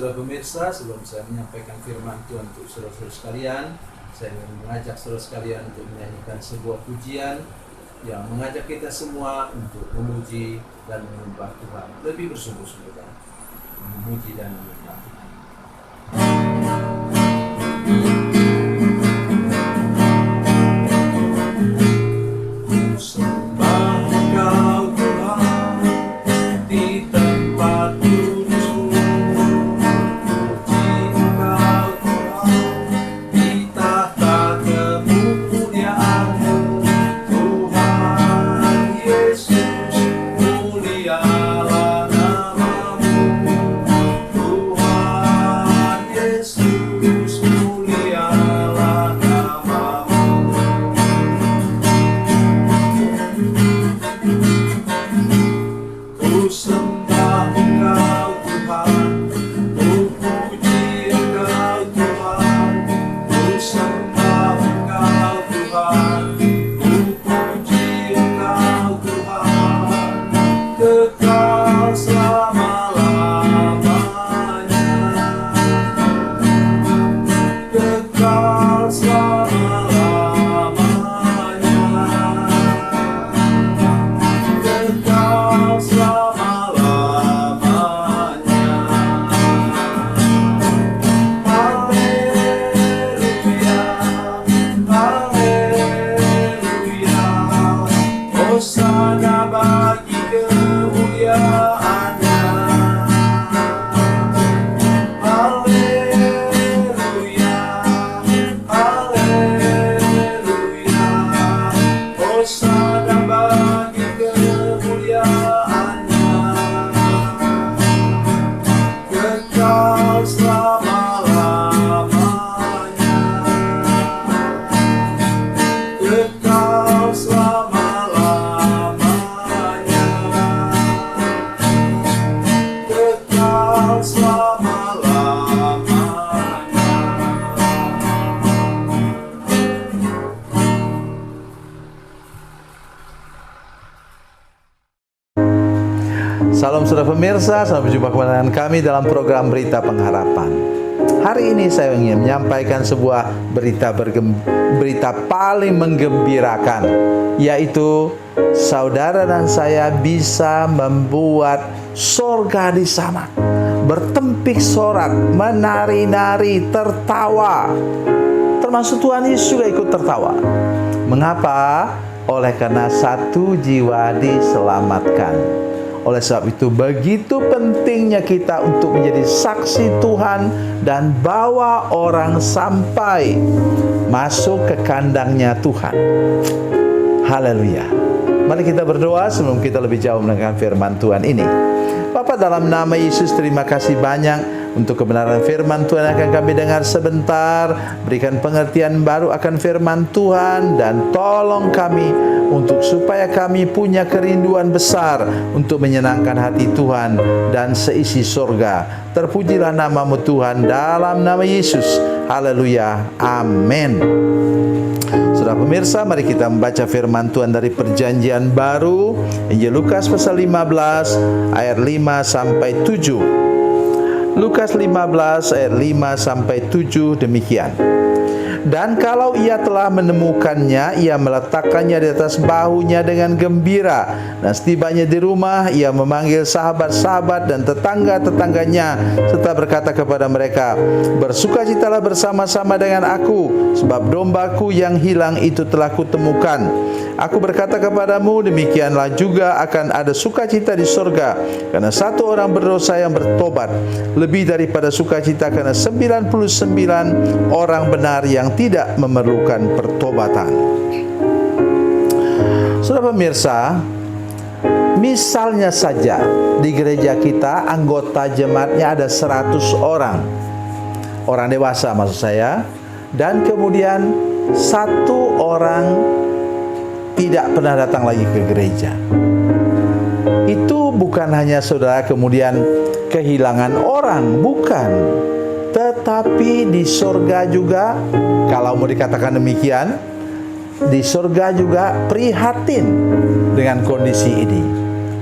saudara pemirsa, sebelum saya menyampaikan firman Tuhan untuk saudara-saudara sekalian, saya ingin mengajak saudara sekalian untuk menyanyikan sebuah pujian yang mengajak kita semua untuk memuji dan menyembah Tuhan lebih bersungguh-sungguh, memuji dan menyembah Tuhan. Salam saudara pemirsa, selamat berjumpa kembali dengan kami dalam program Berita Pengharapan. Hari ini saya ingin menyampaikan sebuah berita paling menggembirakan, yaitu saudara dan saya bisa membuat sorga di sana, bertempik sorak, menari-nari, tertawa. Termasuk Tuhan Yesus juga ikut tertawa. Mengapa? Oleh karena satu jiwa diselamatkan. Oleh sebab itu begitu pentingnya kita untuk menjadi saksi Tuhan dan bawa orang sampai masuk ke kandangnya Tuhan. Haleluya. Mari kita berdoa sebelum kita lebih jauh mendengarkan firman Tuhan ini. Bapa, dalam nama Yesus, terima kasih banyak untuk kebenaran firman Tuhan yang akan kami dengar sebentar. Berikan pengertian baru akan firman Tuhan dan tolong kami untuk supaya kami punya kerinduan besar untuk menyenangkan hati Tuhan dan seisi surga. Terpujilah namamu Tuhan, dalam nama Yesus. Haleluya. Amin. Saudara pemirsa, mari kita membaca firman Tuhan dari Perjanjian Baru, Injil Lukas pasal 15 ayat 5 sampai 7. Lukas 15 ayat 5 sampai 7 demikian. Dan kalau ia telah menemukannya, ia meletakkannya di atas bahunya dengan gembira. Dan setibanya di rumah, ia memanggil sahabat-sahabat dan tetangga-tetangganya, serta berkata kepada mereka, bersukacitalah bersama-sama dengan aku, sebab dombaku yang hilang itu telah kutemukan. Aku berkata kepadamu, demikianlah juga akan ada sukacita di surga, karena satu orang berdosa yang bertobat, lebih daripada sukacita karena 99 orang benar yang tidak memerlukan pertobatan. Saudara pemirsa, misalnya saja di gereja kita anggota jemaatnya ada 100 orang, orang dewasa maksud saya, dan kemudian satu orang tidak pernah datang lagi ke gereja. Itu bukan hanya saudara kemudian kehilangan orang, bukan. Tetapi di surga juga, kalau mau dikatakan demikian, di surga juga prihatin dengan kondisi ini.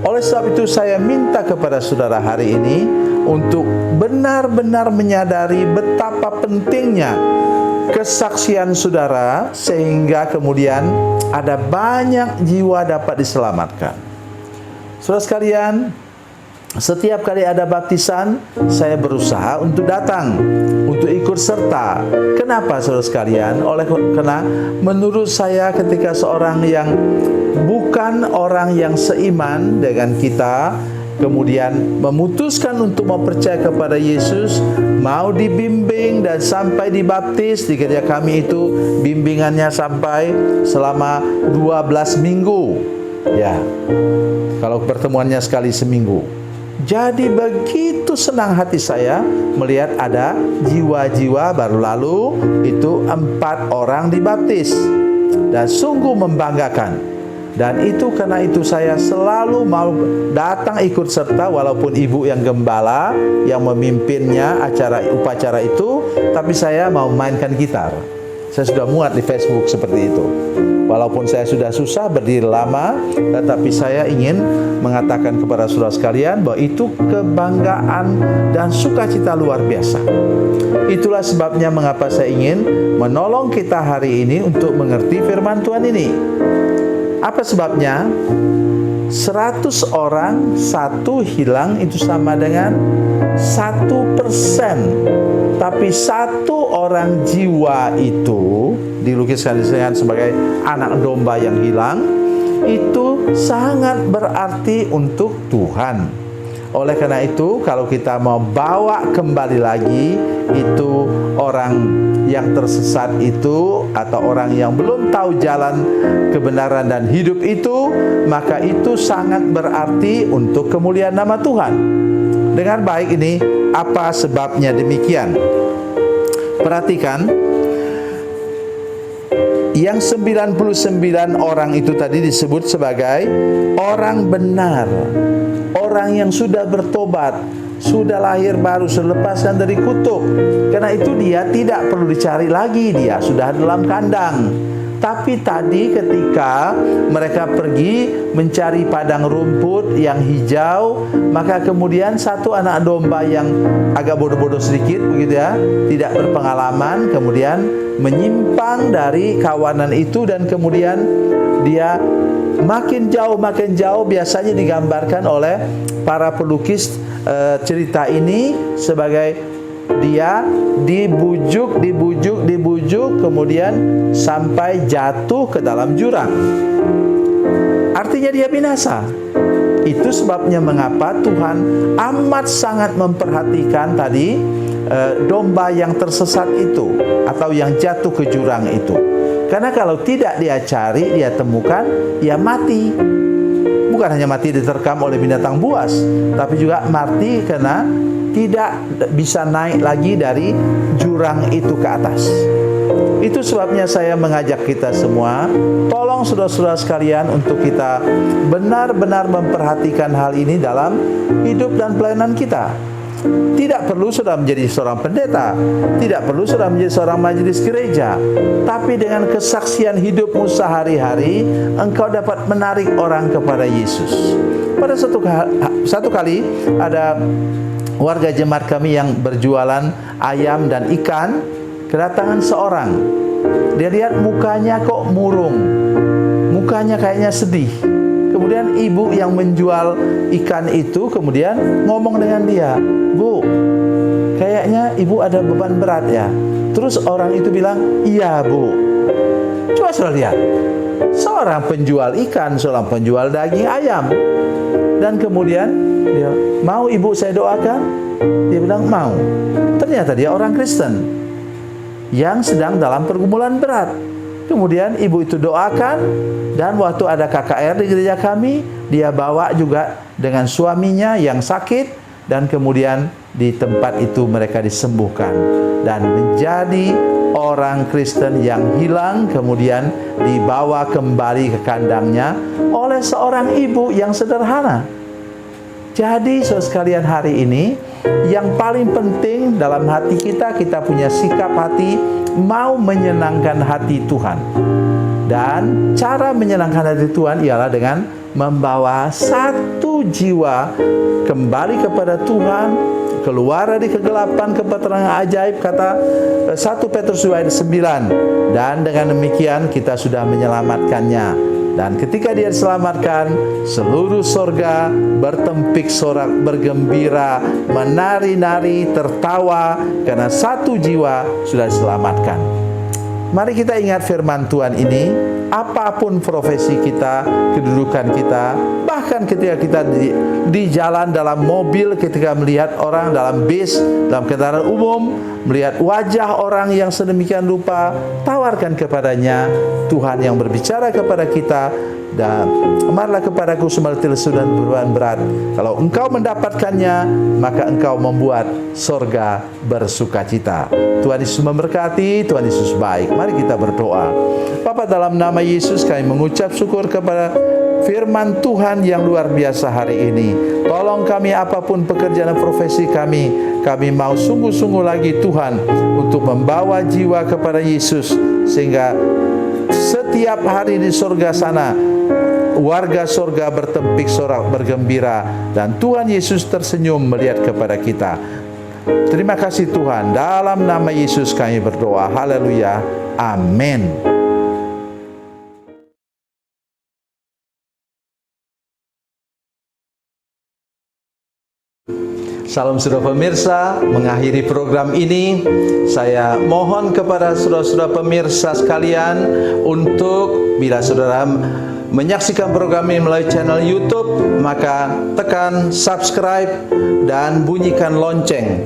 Oleh sebab itu saya minta kepada saudara hari ini untuk benar-benar menyadari betapa pentingnya kesaksian saudara, sehingga kemudian ada banyak jiwa dapat diselamatkan. Saudara sekalian, setiap kali ada baptisan, saya berusaha untuk datang, untuk ikut serta. Kenapa saudara sekalian? Karena menurut saya ketika seorang yang bukan orang yang seiman dengan kita, kemudian memutuskan untuk mau percaya kepada Yesus, mau dibimbing dan sampai dibaptis, di gereja kami itu bimbingannya sampai selama 12 minggu. Ya, kalau pertemuannya sekali seminggu. Jadi begitu senang hati saya melihat ada jiwa-jiwa baru lalu itu 4 orang dibaptis, dan sungguh membanggakan. Dan itu karena itu saya selalu mau datang ikut serta, walaupun ibu yang gembala yang memimpinnya upacara itu, tapi saya mau mainkan gitar. Saya sudah muat di Facebook seperti itu. Walaupun saya sudah susah berdiri lama, tetapi saya ingin mengatakan kepada saudara sekalian bahwa itu kebanggaan dan sukacita luar biasa. Itulah sebabnya mengapa saya ingin menolong kita hari ini untuk mengerti firman Tuhan ini. Apa sebabnya? 100 orang, 1 hilang itu sama dengan 1%. Tapi 1 orang jiwa itu dilukiskan sebagai anak domba yang hilang, itu sangat berarti untuk Tuhan. Oleh karena itu, kalau kita mau bawa kembali lagi itu orang yang tersesat itu, atau orang yang belum tahu jalan kebenaran dan hidup itu, maka itu sangat berarti untuk kemuliaan nama Tuhan. Dengar baik ini, apa sebabnya demikian? Perhatikan, yang 99 orang itu tadi disebut sebagai orang benar, orang yang sudah bertobat, sudah lahir baru, sudah lepaskan dari kutuk. Karena itu dia tidak perlu dicari lagi, dia sudah dalam kandang. Tapi tadi ketika mereka pergi mencari padang rumput yang hijau, maka kemudian 1 anak domba yang agak bodoh-bodoh sedikit begitu ya, tidak berpengalaman, kemudian menyimpang dari kawanan itu, dan kemudian dia makin jauh biasanya digambarkan oleh para pelukis cerita ini sebagai dia dibujuk, kemudian sampai jatuh ke dalam jurang. Artinya dia binasa. Itu sebabnya mengapa Tuhan amat sangat memperhatikan tadi domba yang tersesat itu, atau yang jatuh ke jurang itu. Karena kalau tidak dia cari, dia temukan, ya mati. Bukan hanya mati diterkam oleh binatang buas, tapi juga mati karena tidak bisa naik lagi dari jurang itu ke atas. Itu sebabnya saya mengajak kita semua, tolong saudara-saudara sekalian, untuk kita benar-benar memperhatikan hal ini dalam hidup dan pelayanan kita. Tidak perlu sudah menjadi seorang pendeta, tidak perlu sudah menjadi seorang majelis gereja, tapi dengan kesaksian hidupmu sehari-hari, engkau dapat menarik orang kepada Yesus. Pada satu kali ada warga jemaat kami yang berjualan ayam dan ikan, kedatangan seorang. Dia lihat mukanya kok murung, mukanya kayaknya sedih. Kemudian ibu yang menjual ikan itu kemudian ngomong dengan dia, "Bu, kayaknya ibu ada beban berat ya?" Terus orang itu bilang, "Iya Bu." Coba saudara lihat, seorang penjual ikan, seorang penjual daging ayam. Dan kemudian dia, "Mau ibu saya doakan?" Dia bilang, "Mau." Ternyata dia orang Kristen yang sedang dalam pergumulan berat. Kemudian ibu itu doakan, dan waktu ada KKR di gereja kami, dia bawa juga dengan suaminya yang sakit, dan kemudian di tempat itu mereka disembuhkan dan menjadi orang Kristen yang hilang, kemudian dibawa kembali ke kandangnya oleh seorang ibu yang sederhana. Jadi saudara sekalian, hari ini yang paling penting dalam hati kita, kita punya sikap hati mau menyenangkan hati Tuhan. Dan cara menyenangkan hati Tuhan ialah dengan membawa 1 jiwa kembali kepada Tuhan, keluar dari kegelapan ke penerangan ajaib, kata 1 Petrus 2 ayat 9. Dan dengan demikian kita sudah menyelamatkannya. Dan ketika dia diselamatkan, seluruh sorga bertempik sorak, bergembira, menari-nari, tertawa, karena satu jiwa sudah diselamatkan. Mari kita ingat firman Tuhan ini, apapun profesi kita, kedudukan kita, bahkan ketika kita di jalan, dalam mobil, ketika melihat orang dalam bis, dalam kendaraan umum, melihat wajah orang yang sedemikian rupa, tawarkan kepadanya Tuhan yang berbicara kepada kita. Dan marilah kepadaku semua letih lesu dan beban berat. Kalau engkau mendapatkannya, maka engkau membuat sorga bersukacita. Tuhan Yesus memberkati, Tuhan Yesus baik. Mari kita berdoa. Bapa, dalam nama Yesus kami mengucap syukur kepada firman Tuhan yang luar biasa hari ini. Tolong kami apapun pekerjaan dan profesi kami mau sungguh-sungguh lagi Tuhan untuk membawa jiwa kepada Yesus, sehingga setiap hari di surga sana warga surga bertempik sorak bergembira, dan Tuhan Yesus tersenyum melihat kepada kita. Terima kasih Tuhan, dalam nama Yesus kami berdoa. Haleluya, amin. Salam saudara pemirsa, mengakhiri program ini saya mohon kepada saudara-saudara pemirsa sekalian untuk, bila saudara menyaksikan program ini melalui channel YouTube, maka tekan subscribe dan bunyikan lonceng.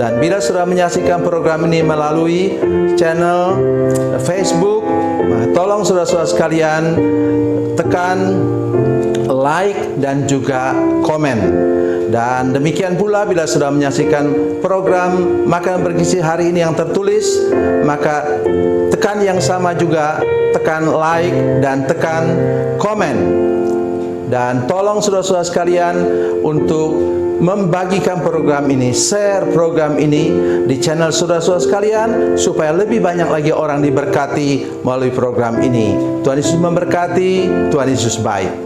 Dan bila saudara menyaksikan program ini melalui channel Facebook, tolong saudara-saudara sekalian tekan like dan juga komen. Dan demikian pula bila sudah menyaksikan program Makanan Bergizi hari ini yang tertulis, maka tekan yang sama juga, tekan like dan tekan komen. Dan tolong saudara-saudara sekalian untuk membagikan program ini, share program ini di channel saudara-saudara sekalian, supaya lebih banyak lagi orang diberkati melalui program ini. Tuhan Yesus memberkati, Tuhan Yesus baik.